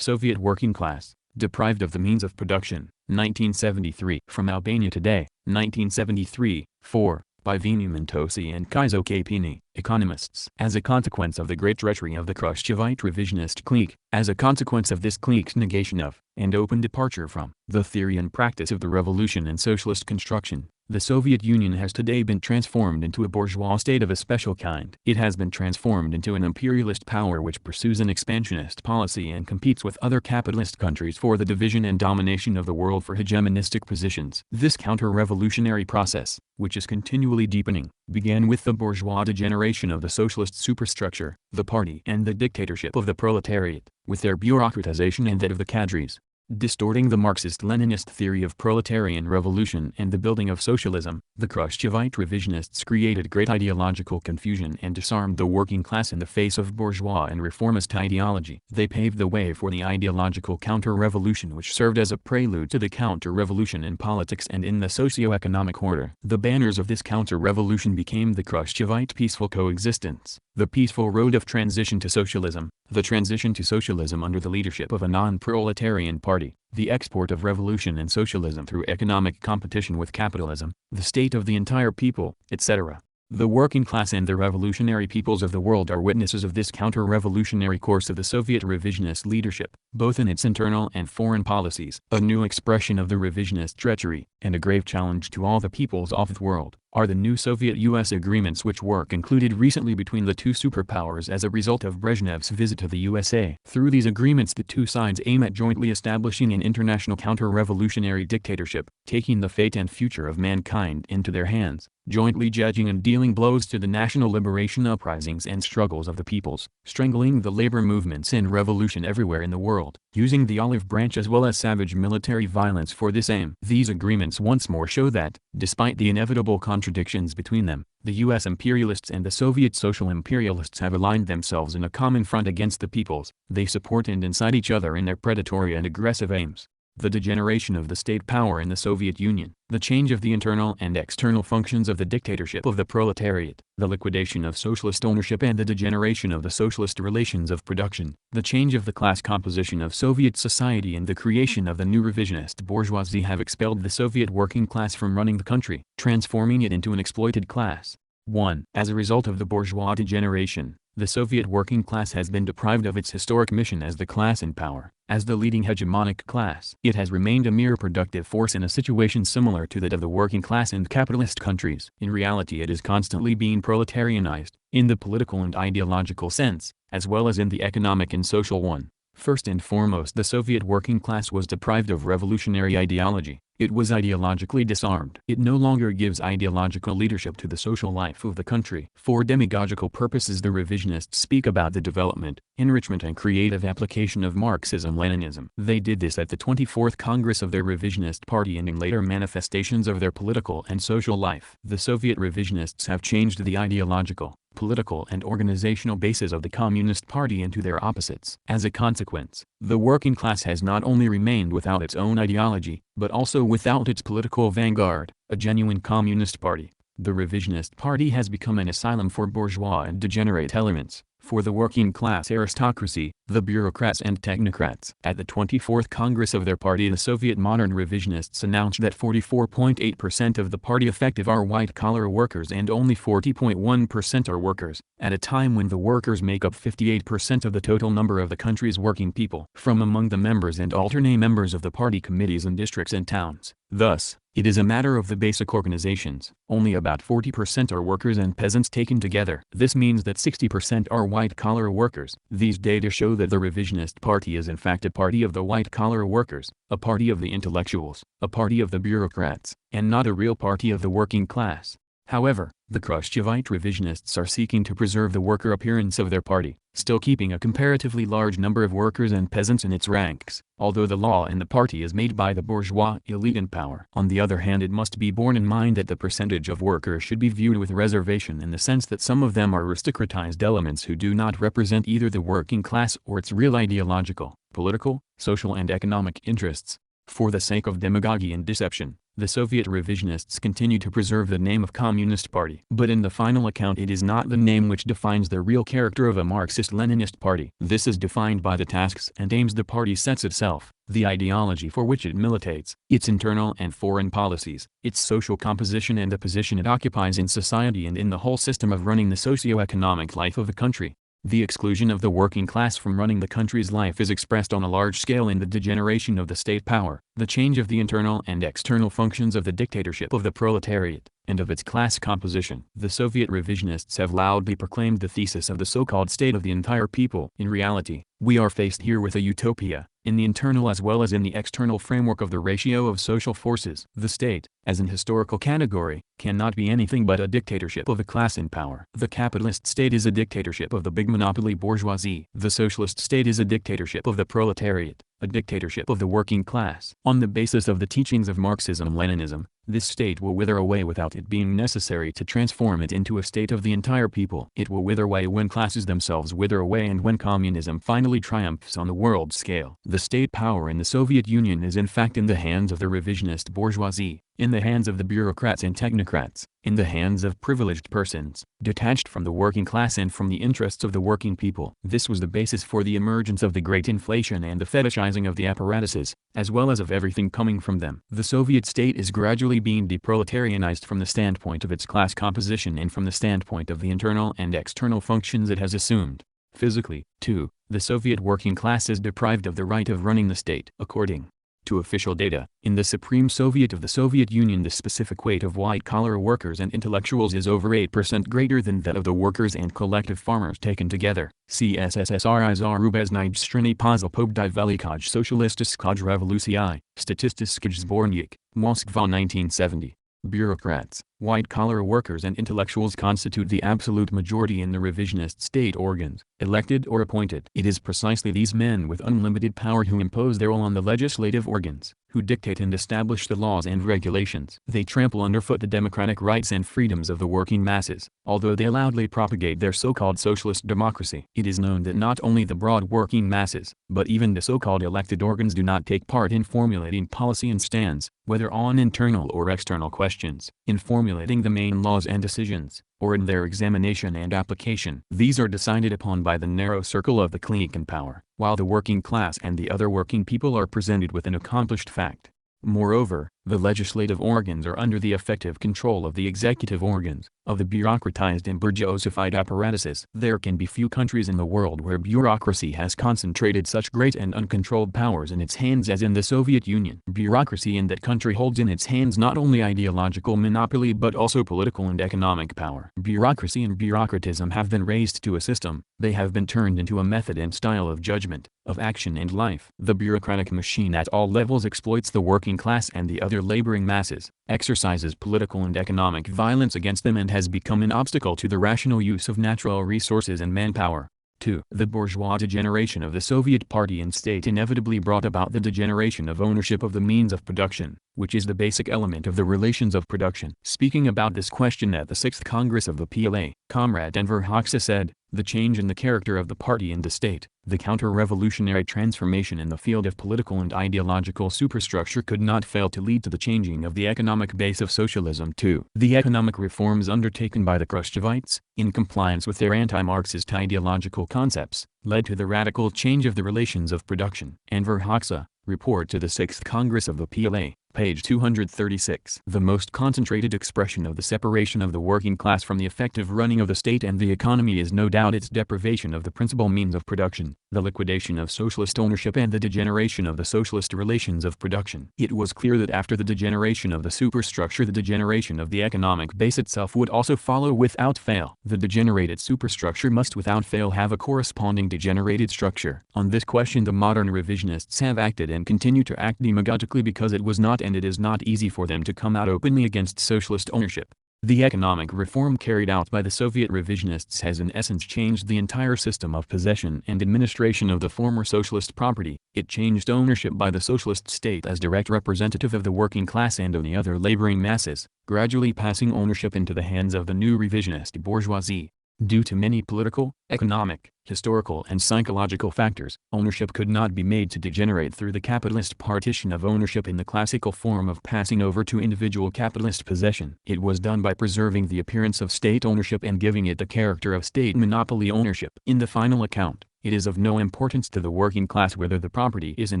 Soviet working class, deprived of the means of production, 1973. From Albania Today, 1973, 4, by Vini Mentosi and Kaizo Kapini, economists. As a consequence of the great treachery of the Khrushchevite revisionist clique, as a consequence of this clique's negation of, and open departure from, the theory and practice of the revolution and socialist construction, the Soviet Union has today been transformed into a bourgeois state of a special kind. It has been transformed into an imperialist power which pursues an expansionist policy and competes with other capitalist countries for the division and domination of the world for hegemonistic positions. This counter-revolutionary process, which is continually deepening, began with the bourgeois degeneration of the socialist superstructure, the party and the dictatorship of the proletariat, with their bureaucratization and that of the cadres, distorting the Marxist-Leninist theory of proletarian revolution and the building of socialism. The Khrushchevite revisionists created great ideological confusion and disarmed the working class in the face of bourgeois and reformist ideology. They paved the way for the ideological counter-revolution which served as a prelude to the counter-revolution in politics and in the socio-economic order. The banners of this counter-revolution became the Khrushchevite peaceful coexistence, the peaceful road of transition to socialism, the transition to socialism under the leadership of a non-proletarian party, the export of revolution and socialism through economic competition with capitalism, the state of the entire people, etc. The working class and the revolutionary peoples of the world are witnesses of this counter-revolutionary course of the Soviet revisionist leadership, both in its internal and foreign policies. A new expression of the revisionist treachery, and a grave challenge to all the peoples of the world, are the new Soviet-US agreements which were concluded recently between the two superpowers as a result of Brezhnev's visit to the USA. Through these agreements the two sides aim at jointly establishing an international counter-revolutionary dictatorship, taking the fate and future of mankind into their hands, jointly judging and dealing blows to the national liberation uprisings and struggles of the peoples, strangling the labor movements and revolution everywhere in the world, using the olive branch as well as savage military violence for this aim. These agreements once more show that, despite the inevitable contradictions between them, the US imperialists and the Soviet social imperialists have aligned themselves in a common front against the peoples. They support and incite each other in their predatory and aggressive aims. The degeneration of the state power in the Soviet Union, the change of the internal and external functions of the dictatorship of the proletariat, the liquidation of socialist ownership and the degeneration of the socialist relations of production, the change of the class composition of Soviet society and the creation of the new revisionist bourgeoisie have expelled the Soviet working class from running the country, transforming it into an exploited class. 1. As a result of the bourgeois degeneration, the Soviet working class has been deprived of its historic mission as the class in power. As the leading hegemonic class, it has remained a mere productive force in a situation similar to that of the working class in capitalist countries. In reality it is constantly being proletarianized, in the political and ideological sense, as well as in the economic and social one. First and foremost the Soviet working class was deprived of revolutionary ideology. It was ideologically disarmed. It no longer gives ideological leadership to the social life of the country. For demagogical purposes the revisionists speak about the development, enrichment and creative application of Marxism-Leninism. They did this at the 24th Congress of their revisionist party and in later manifestations of their political and social life. The Soviet revisionists have changed the ideological, political and organizational basis of the Communist Party into their opposites. As a consequence, the working class has not only remained without its own ideology, but also without its political vanguard, a genuine communist party. The revisionist party has become an asylum for bourgeois and degenerate elements, for the working class aristocracy, the bureaucrats and technocrats. At the 24th Congress of their party the Soviet modern revisionists announced that 44.8% of the party effective are white-collar workers and only 40.1% are workers, at a time when the workers make up 58% of the total number of the country's working people. From among the members and alternate members of the party committees in districts and towns, thus, it is a matter of the basic organizations, only about 40% are workers and peasants taken together. This means that 60% are white-collar workers. These data show that the revisionist party is in fact a party of the white-collar workers, a party of the intellectuals, a party of the bureaucrats, and not a real party of the working class. However, the Khrushchevite revisionists are seeking to preserve the worker appearance of their party, still keeping a comparatively large number of workers and peasants in its ranks, although the law in the party is made by the bourgeois elite in power. On the other hand it must be borne in mind that the percentage of workers should be viewed with reservation in the sense that some of them are aristocratized elements who do not represent either the working class or its real ideological, political, social and economic interests. For the sake of demagogy and deception, The Soviet revisionists continue to preserve the name of Communist Party. But in the final account it is not the name which defines the real character of a Marxist-Leninist party. This is defined by the tasks and aims the party sets itself, the ideology for which it militates, its internal and foreign policies, its social composition and the position it occupies in society and in the whole system of running the socio-economic life of the country. The exclusion of the working class from running the country's life is expressed on a large scale in the degeneration of the state power, the change of the internal and external functions of the dictatorship of the proletariat, and of its class composition. The Soviet revisionists have loudly proclaimed the thesis of the so-called state of the entire people. In reality, we are faced here with a utopia, in the internal as well as in the external framework of the ratio of social forces. The state, as an historical category, cannot be anything but a dictatorship of a class in power. The capitalist state is a dictatorship of the big monopoly bourgeoisie. The socialist state is a dictatorship of the proletariat, a dictatorship of the working class. On the basis of the teachings of Marxism-Leninism, this state will wither away without it being necessary to transform it into a state of the entire people. It will wither away when classes themselves wither away and when communism finally triumphs on the world scale. The state power in the Soviet Union is in fact in the hands of the revisionist bourgeoisie, in the hands of the bureaucrats and technocrats, in the hands of privileged persons, detached from the working class and from the interests of the working people. This was the basis for the emergence of the great inflation and the fetishizing of the apparatuses, as well as of everything coming from them. The Soviet state is gradually being deproletarianized from the standpoint of its class composition and from the standpoint of the internal and external functions it has assumed. Physically, too, the Soviet working class is deprived of the right of running the state. According to official data, in the Supreme Soviet of the Soviet Union the specific weight of white-collar workers and intellectuals is over 8% greater than that of the workers and collective farmers taken together. See SSSRI Zarubeznij Striny Pozapobdi Velikaj Socialistiskaj Revolucji, Statistiskij Zbornik, Moskva 1970. Bureaucrats, white-collar workers and intellectuals constitute the absolute majority in the revisionist state organs, elected or appointed. It is precisely these men with unlimited power who impose their will on the legislative organs, who dictate and establish the laws and regulations. They trample underfoot the democratic rights and freedoms of the working masses, although they loudly propagate their so-called socialist democracy. It is known that not only the broad working masses, but even the so-called elected organs do not take part in formulating policy and stands, whether on internal or external questions, in formulating the main laws and decisions, or in their examination and application. These are decided upon by the narrow circle of the clique in power, while the working class and the other working people are presented with an accomplished fact. Moreover, the legislative organs are under the effective control of the executive organs, of the bureaucratized and bourgeoisified apparatuses. There can be few countries in the world where bureaucracy has concentrated such great and uncontrolled powers in its hands as in the Soviet Union. Bureaucracy in that country holds in its hands not only ideological monopoly but also political and economic power. Bureaucracy and bureaucratism have been raised to a system, they have been turned into a method and style of judgment, of action and life. The bureaucratic machine at all levels exploits the working class and the other laboring masses, exercises political and economic violence against them and has become an obstacle to the rational use of natural resources and manpower. 2. The bourgeois degeneration of the Soviet party and state inevitably brought about the degeneration of ownership of the means of production, which is the basic element of the relations of production. Speaking about this question at the 6th Congress of the PLA, Comrade Enver Hoxha said, "The change in the character of the party and the state, the counter-revolutionary transformation in the field of political and ideological superstructure could not fail to lead to the changing of the economic base of socialism too. The economic reforms undertaken by the Khrushchevites, in compliance with their anti-Marxist ideological concepts, led to the radical change of the relations of production." Enver Hoxha, Report to the 6th Congress of the PLA, page 236. The most concentrated expression of the separation of the working class from the effective running of the state and the economy is no doubt its deprivation of the principal means of production, the liquidation of socialist ownership and the degeneration of the socialist relations of production. It was clear that after the degeneration of the superstructure the degeneration of the economic base itself would also follow without fail. The degenerated superstructure must without fail have a corresponding degenerated structure. On this question the modern revisionists have acted and continue to act demagogically because it was not and it is not easy for them to come out openly against socialist ownership. The economic reform carried out by the Soviet revisionists has in essence changed the entire system of possession and administration of the former socialist property. It changed ownership by the socialist state as direct representative of the working class and of the other laboring masses, gradually passing ownership into the hands of the new revisionist bourgeoisie. Due to many political, economic, historical and psychological factors, ownership could not be made to degenerate through the capitalist partition of ownership in the classical form of passing over to individual capitalist possession. It was done by preserving the appearance of state ownership and giving it the character of state monopoly ownership. In the final account, it is of no importance to the working class whether the property is in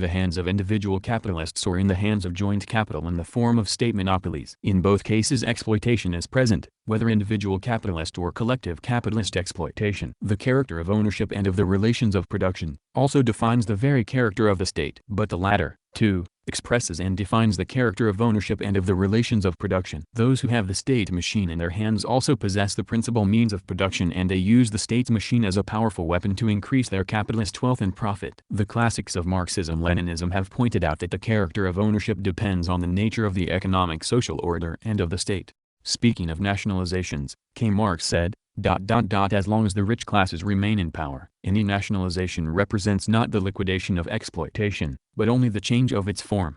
the hands of individual capitalists or in the hands of joint capital in the form of state monopolies. In both cases exploitation is present, whether individual capitalist or collective capitalist exploitation. The character of ownership and of the relations of production also defines the very character of the state. But the latter, too, expresses and defines the character of ownership and of the relations of production. Those who have the state machine in their hands also possess the principal means of production, and they use the state's machine as a powerful weapon to increase their capitalist wealth and profit. The classics of Marxism-Leninism have pointed out that the character of ownership depends on the nature of the economic social order and of the state. Speaking of nationalizations, K. Marx said, as long as the rich classes remain in power, any nationalization represents not the liquidation of exploitation, but only the change of its form.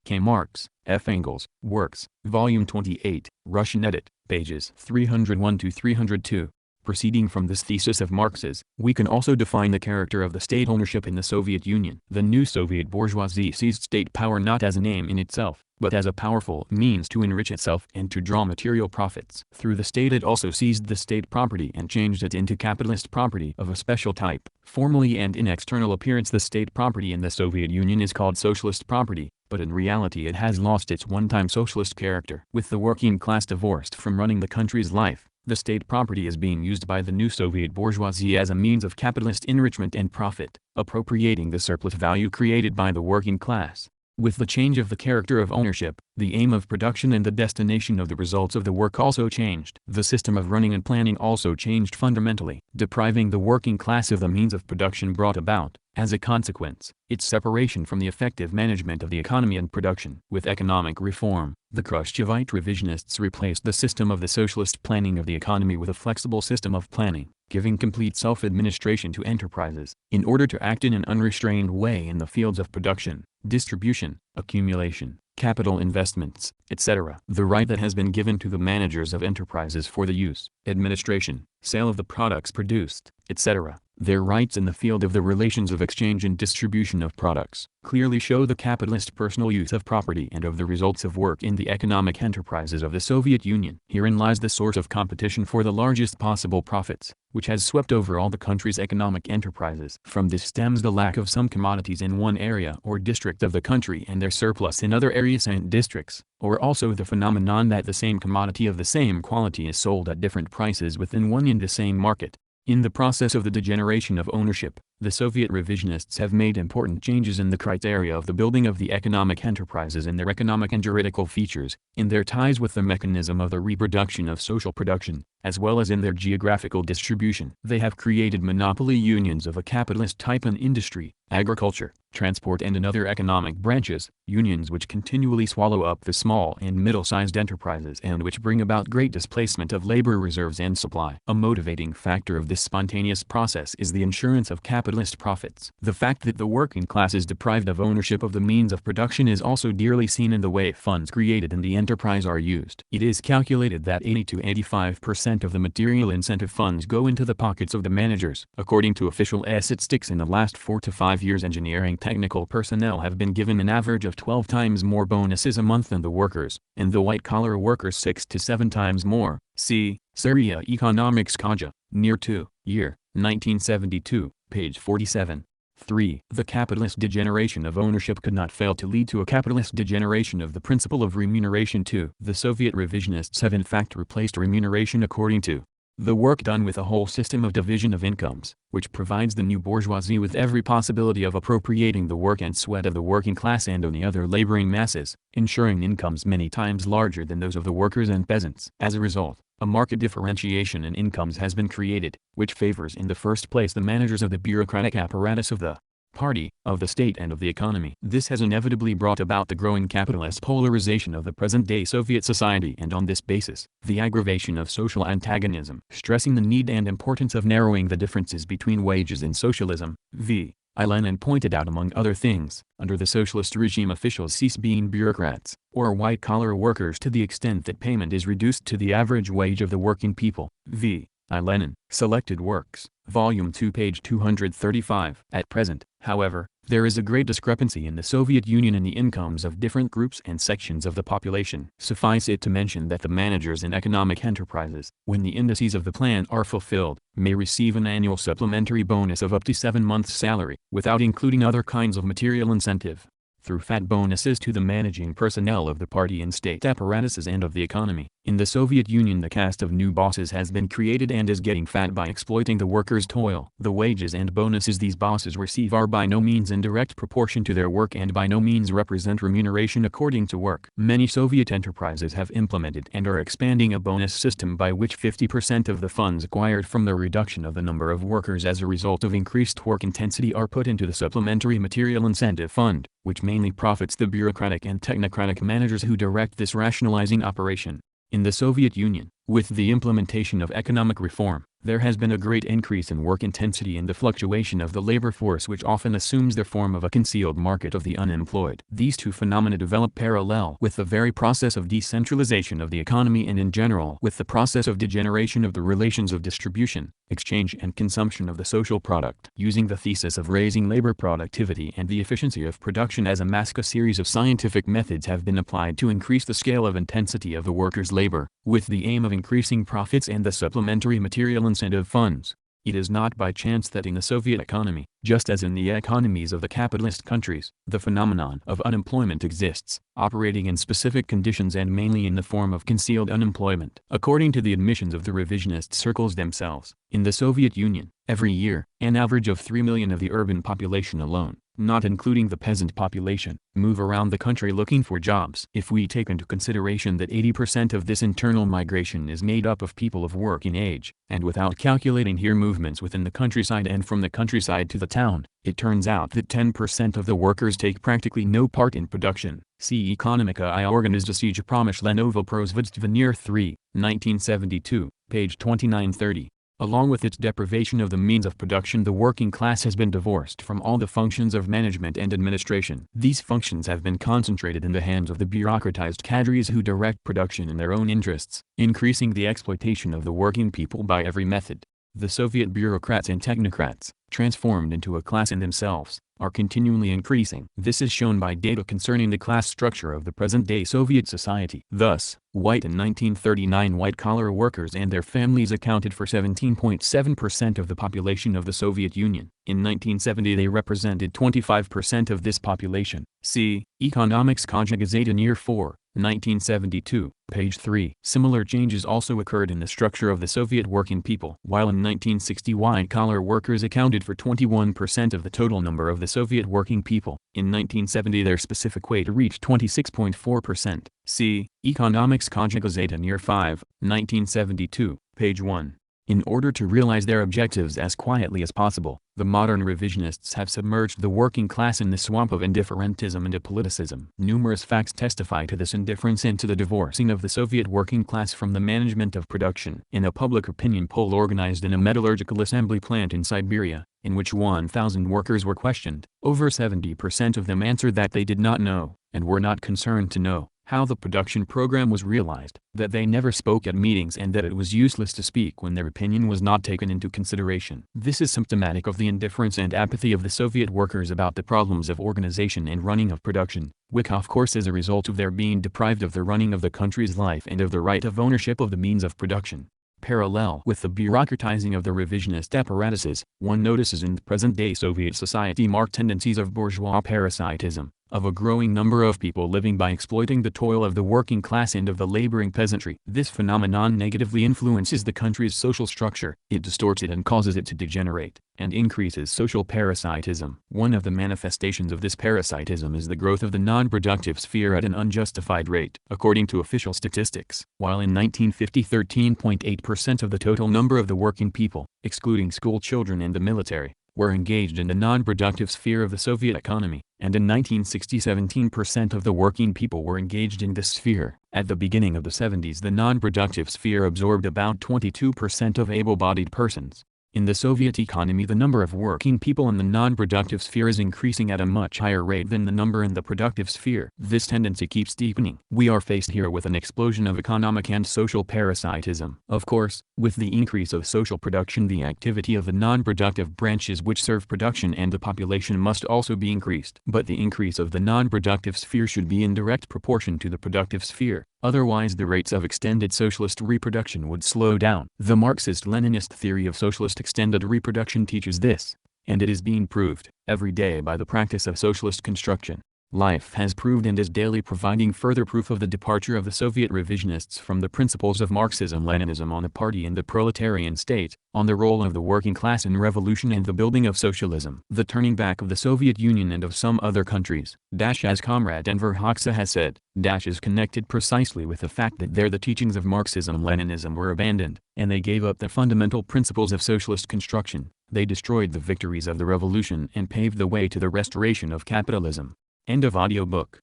K. Marx, F. Engels, Works, Volume 28, Russian edit, pages 301–302. Proceeding from this thesis of Marx's, we can also define the character of the state ownership in the Soviet Union. The new Soviet bourgeoisie seized state power not as an aim in itself, but as a powerful means to enrich itself and to draw material profits. Through the state it also seized the state property and changed it into capitalist property of a special type. Formally and in external appearance the state property in the Soviet Union is called socialist property, but in reality it has lost its one-time socialist character. With the working class divorced from running the country's life, the state property is being used by the new Soviet bourgeoisie as a means of capitalist enrichment and profit, appropriating the surplus value created by the working class. With the change of the character of ownership, the aim of production and the destination of the results of the work also changed. The system of running and planning also changed fundamentally. Depriving the working class of the means of production brought about, as a consequence, its separation from the effective management of the economy and production. With economic reform, the Khrushchevite revisionists replaced the system of the socialist planning of the economy with a flexible system of planning, giving complete self-administration to enterprises, in order to act in an unrestrained way in the fields of production, distribution, accumulation, capital investments, etc. The right that has been given to the managers of enterprises for the use, administration, sale of the products produced, etc., their rights in the field of the relations of exchange and distribution of products, clearly show the capitalist personal use of property and of the results of work in the economic enterprises of the Soviet Union. Herein lies the source of competition for the largest possible profits, which has swept over all the country's economic enterprises. From this stems the lack of some commodities in one area or district of the country and their surplus in other areas and districts, or also the phenomenon that the same commodity of the same quality is sold at different prices within one and the same market. In the process of the degeneration of ownership, the Soviet revisionists have made important changes in the criteria of the building of the economic enterprises, in their economic and juridical features, in their ties with the mechanism of the reproduction of social production, as well as in their geographical distribution. They have created monopoly unions of a capitalist type in industry, agriculture, transport and in other economic branches, unions which continually swallow up the small and middle-sized enterprises and which bring about great displacement of labor reserves and supply. A motivating factor of this spontaneous process is the insurance of capitalist profits. The fact that the working class is deprived of ownership of the means of production is also dearly seen in the way funds created in the enterprise are used. It is calculated that 80 to 85% of the material incentive funds go into the pockets of the managers. According to official statistics, in the last 4 to 5 years engineering technical personnel have been given an average of 12 times more bonuses a month than the workers, and the white-collar workers 6 to 7 times more. See, Seria Economics Kaja, Near to, Year, 1972, page 47. 3. The capitalist degeneration of ownership could not fail to lead to a capitalist degeneration of the principle of remuneration too. The Soviet revisionists have in fact replaced remuneration according to the work done with a whole system of division of incomes, which provides the new bourgeoisie with every possibility of appropriating the work and sweat of the working class and any other laboring masses, ensuring incomes many times larger than those of the workers and peasants. As a result, a marked differentiation in incomes has been created, which favors in the first place the managers of the bureaucratic apparatus of the party, of the state and of the economy. This has inevitably brought about the growing capitalist polarization of the present-day Soviet society, and on this basis, the aggravation of social antagonism. Stressing the need and importance of narrowing the differences between wages in socialism, V. I. Lenin pointed out, among other things, under the socialist regime officials cease being bureaucrats, or white-collar workers to the extent that payment is reduced to the average wage of the working people. V. I. Lenin, Selected Works, Volume 2 page 235. At present, however, there is a great discrepancy in the Soviet Union in the incomes of different groups and sections of the population. Suffice it to mention that the managers in economic enterprises, when the indices of the plan are fulfilled, may receive an annual supplementary bonus of up to 7 months' salary, without including other kinds of material incentive. Through fat bonuses to the managing personnel of the party and state apparatuses and of the economy. In the Soviet Union, the caste of new bosses has been created and is getting fat by exploiting the workers' toil. The wages and bonuses these bosses receive are by no means in direct proportion to their work and by no means represent remuneration according to work. Many Soviet enterprises have implemented and are expanding a bonus system by which 50% of the funds acquired from the reduction of the number of workers as a result of increased work intensity are put into the Supplementary Material Incentive Fund, which mainly profits the bureaucratic and technocratic managers who direct this rationalizing operation. In the Soviet Union, with the implementation of economic reform, there has been a great increase in work intensity and the fluctuation of the labor force, which often assumes the form of a concealed market of the unemployed. These two phenomena develop parallel with the very process of decentralization of the economy and in general with the process of degeneration of the relations of distribution, exchange and consumption of the social product. Using the thesis of raising labor productivity and the efficiency of production as a mask, a series of scientific methods have been applied to increase the scale of intensity of the workers' labor, with the aim of increasing profits and the supplementary material incentive funds. It is not by chance that in the Soviet economy, just as in the economies of the capitalist countries, the phenomenon of unemployment exists, operating in specific conditions and mainly in the form of concealed unemployment. According to the admissions of the revisionist circles themselves, in the Soviet Union, every year, an average of 3 million of the urban population alone, not including the peasant population, move around the country looking for jobs. If we take into consideration that 80% of this internal migration is made up of people of working age, and without calculating here movements within the countryside and from the countryside to the town, it turns out that 10% of the workers take practically no part in production. See Ekonomika I Organizacija Promyshlenovого Производства Near 3, 1972, page 2930. Along with its deprivation of the means of production, the working class has been divorced from all the functions of management and administration. These functions have been concentrated in the hands of the bureaucratized cadres who direct production in their own interests, increasing the exploitation of the working people by every method. The Soviet bureaucrats and technocrats, transformed into a class in themselves, are continually increasing. This is shown by data concerning the class structure of the present-day Soviet society. Thus, white in 1939 white-collar workers and their families accounted for 17.7% of the population of the Soviet Union. In 1970 they represented 25% of this population. See, Economics Konjugazeta Near 4, 1972, page 3. Similar changes also occurred in the structure of the Soviet working people. While in 1960 white-collar workers accounted for 21% of the total number of the Soviet working people, in 1970 their specific weight reached 26.4%. See, Economics Konjugazeta Near 5, 1972, page 1. In order to realize their objectives as quietly as possible, the modern revisionists have submerged the working class in the swamp of indifferentism and apoliticism. Numerous facts testify to this indifference and to the divorcing of the Soviet working class from the management of production. In a public opinion poll organized in a metallurgical assembly plant in Siberia, in which 1,000 workers were questioned, over 70% of them answered that they did not know, and were not concerned to know, how the production program was realized, that they never spoke at meetings and that it was useless to speak when their opinion was not taken into consideration. This is symptomatic of the indifference and apathy of the Soviet workers about the problems of organization and running of production, which of course is a result of their being deprived of the running of the country's life and of the right of ownership of the means of production. Parallel with the bureaucratizing of the revisionist apparatuses, one notices in the present-day Soviet society marked tendencies of bourgeois parasitism, of a growing number of people living by exploiting the toil of the working class and of the laboring peasantry. This phenomenon negatively influences the country's social structure, it distorts it and causes it to degenerate, and increases social parasitism. One of the manifestations of this parasitism is the growth of the non-productive sphere at an unjustified rate. According to official statistics, while in 1950 13.8% of the total number of the working people, excluding school children and the military, were engaged in the non-productive sphere of the Soviet economy, and in 1960 17% of the working people were engaged in this sphere. At the beginning of the 70s the non-productive sphere absorbed about 22% of able-bodied persons. In the Soviet economy, the number of working people in the non-productive sphere is increasing at a much higher rate than the number in the productive sphere. This tendency keeps deepening. We are faced here with an explosion of economic and social parasitism. Of course, with the increase of social production, the activity of the non-productive branches which serve production and the population must also be increased. But the increase of the non-productive sphere should be in direct proportion to the productive sphere. Otherwise the rates of extended socialist reproduction would slow down. The Marxist-Leninist theory of socialist extended reproduction teaches this, and it is being proved every day by the practice of socialist construction. Life has proved and is daily providing further proof of the departure of the Soviet revisionists from the principles of Marxism-Leninism on the party and the proletarian state, on the role of the working class in revolution and the building of socialism. The turning back of the Soviet Union and of some other countries, as Comrade Enver Hoxha has said, is connected precisely with the fact that there the teachings of Marxism-Leninism were abandoned, and they gave up the fundamental principles of socialist construction. They destroyed the victories of the revolution and paved the way to the restoration of capitalism. End of audiobook.